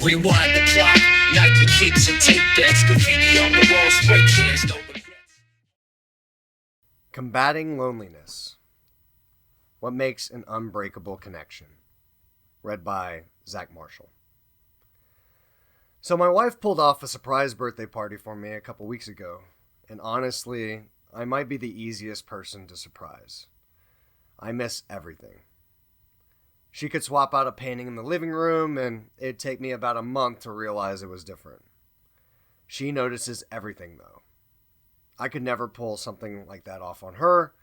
Rewind the clock, night the keeps and tape decks, graffiti on the walls, spray cans, no regrets. Combating Loneliness. What Makes an Unbreakable Connection? Read by Zach Marshall. So my wife pulled off a surprise birthday party for me a couple weeks ago, and honestly, I might be the easiest person to surprise. I miss everything. She could swap out a painting in the living room, and it'd take me about a month to realize it was different. She notices everything, though. I could never pull something like that off on her.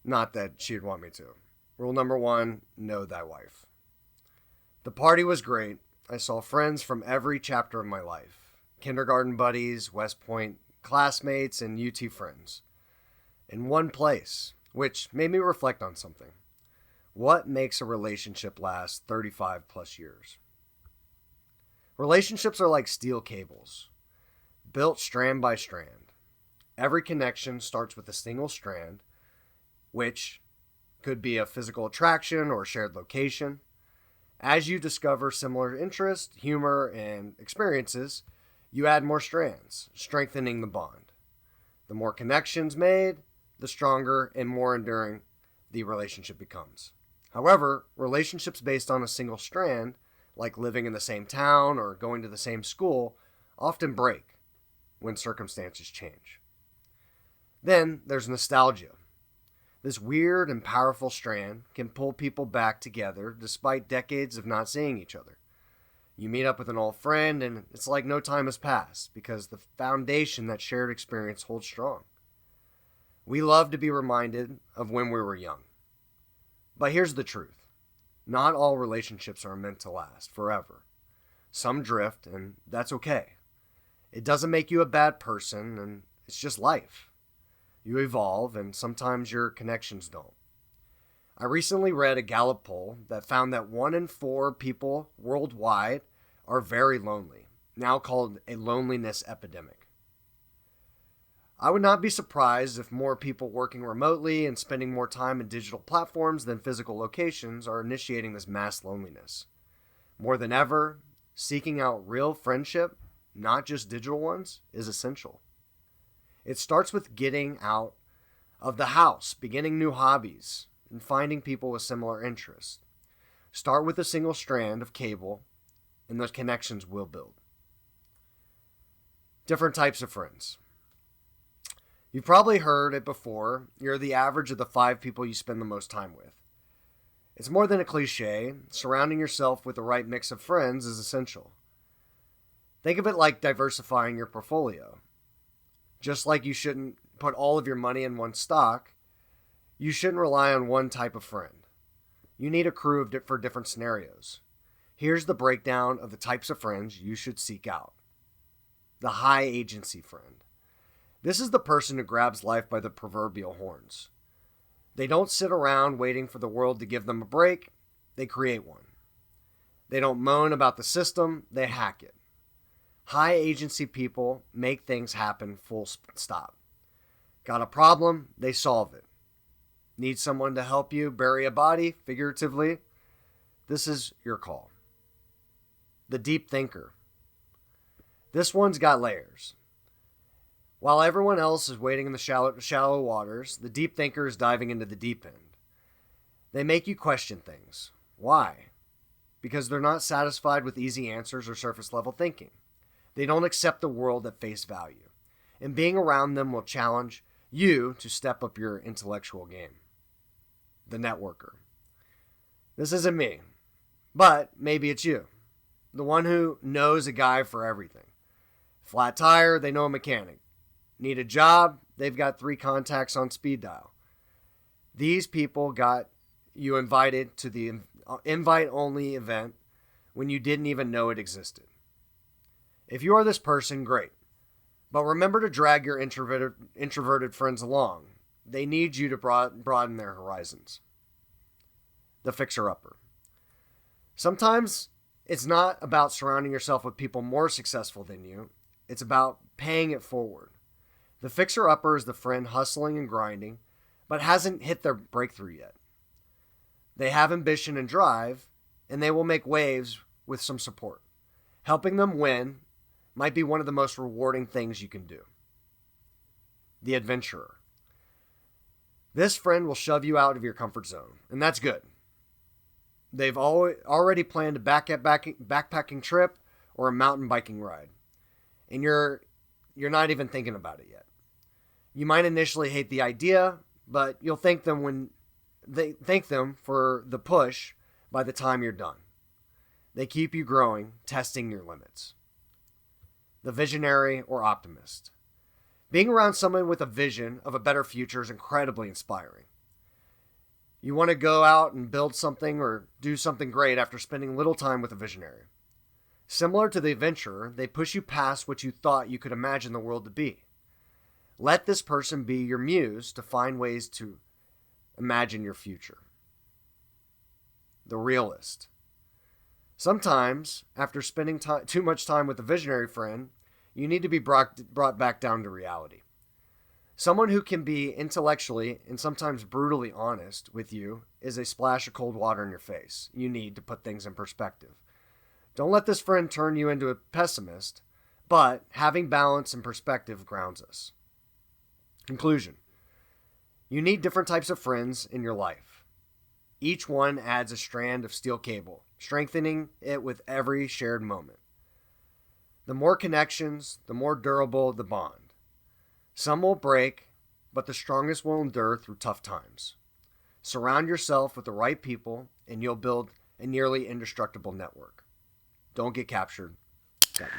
Not that she'd want me to. Rule number 1, know thy wife. The party was great. I saw friends from every chapter of my life. Kindergarten buddies, West Point classmates, and UT friends. In one place, which made me reflect on something. What makes a relationship last 35 plus years? Relationships are like steel cables, built strand by strand. Every connection starts with a single strand, which could be a physical attraction or a shared location. As you discover similar interests, humor, and experiences, you add more strands, strengthening the bond. The more connections made, the stronger and more enduring the relationship becomes. However, relationships based on a single strand, like living in the same town or going to the same school, often break when circumstances change. Then there's nostalgia. This weird and powerful strand can pull people back together despite decades of not seeing each other. You meet up with an old friend and it's like no time has passed because the foundation that shared experience holds strong. We love to be reminded of when we were young. But here's the truth. Not all relationships are meant to last forever. Some drift, and that's okay. It doesn't make you a bad person, and it's just life. You evolve, and sometimes your connections don't. I recently read a Gallup poll that found that 1 in 4 people worldwide are very lonely, now called a loneliness epidemic. I would not be surprised if more people working remotely and spending more time in digital platforms than physical locations are initiating this mass loneliness. More than ever, seeking out real friendship, not just digital ones, is essential. It starts with getting out of the house, beginning new hobbies, and finding people with similar interests. Start with a single strand of cable, and those connections will build. Different types of friends. You've probably heard it before. You're the average of the 5 people you spend the most time with. It's more than a cliche. Surrounding yourself with the right mix of friends is essential. Think of it like diversifying your portfolio. Just like you shouldn't put all of your money in one stock, you shouldn't rely on one type of friend. You need a crew for different scenarios. Here's the breakdown of the types of friends you should seek out. The high agency friend. This is the person who grabs life by the proverbial horns. They don't sit around waiting for the world to give them a break. They create one. They don't moan about the system. They hack it. High agency people make things happen full stop. Got a problem? They solve it. Need someone to help you bury a body, figuratively? This is your call. The deep thinker. This one's got layers. While everyone else is wading in the shallow waters, the deep thinker is diving into the deep end. They make you question things. Why? Because they're not satisfied with easy answers or surface level thinking. They don't accept the world at face value. And being around them will challenge you to step up your intellectual game. The networker. This isn't me, but maybe it's you. The one who knows a guy for everything. Flat tire, they know a mechanic. Need a job? They've got 3 contacts on speed dial. These people got you invited to the invite-only event when you didn't even know it existed. If you are this person, great. But remember to drag your introverted friends along. They need you to broaden their horizons. The fixer-upper. Sometimes it's not about surrounding yourself with people more successful than you. It's about paying it forward. The fixer-upper is the friend hustling and grinding, but hasn't hit their breakthrough yet. They have ambition and drive, and they will make waves with some support. Helping them win might be one of the most rewarding things you can do. The adventurer. This friend will shove you out of your comfort zone, and that's good. They've already planned a backpacking trip or a mountain biking ride, and you're not even thinking about it yet. You might initially hate the idea, but you'll thank them for the push by the time you're done. They keep you growing, testing your limits. The visionary or optimist. Being around someone with a vision of a better future is incredibly inspiring. You want to go out and build something or do something great after spending little time with a visionary. Similar to the adventurer, they push you past what you thought you could imagine the world to be. Let this person be your muse to find ways to imagine your future. The realist. Sometimes, after spending too much time with a visionary friend, you need to be brought back down to reality. Someone who can be intellectually and sometimes brutally honest with you is a splash of cold water in your face. You need to put things in perspective. Don't let this friend turn you into a pessimist, but having balance and perspective grounds us. Conclusion. You need different types of friends in your life. Each one adds a strand of steel cable, strengthening it with every shared moment. The more connections, the more durable the bond. Some will break, but the strongest will endure through tough times. Surround yourself with the right people, and you'll build a nearly indestructible network. Don't get captured. Got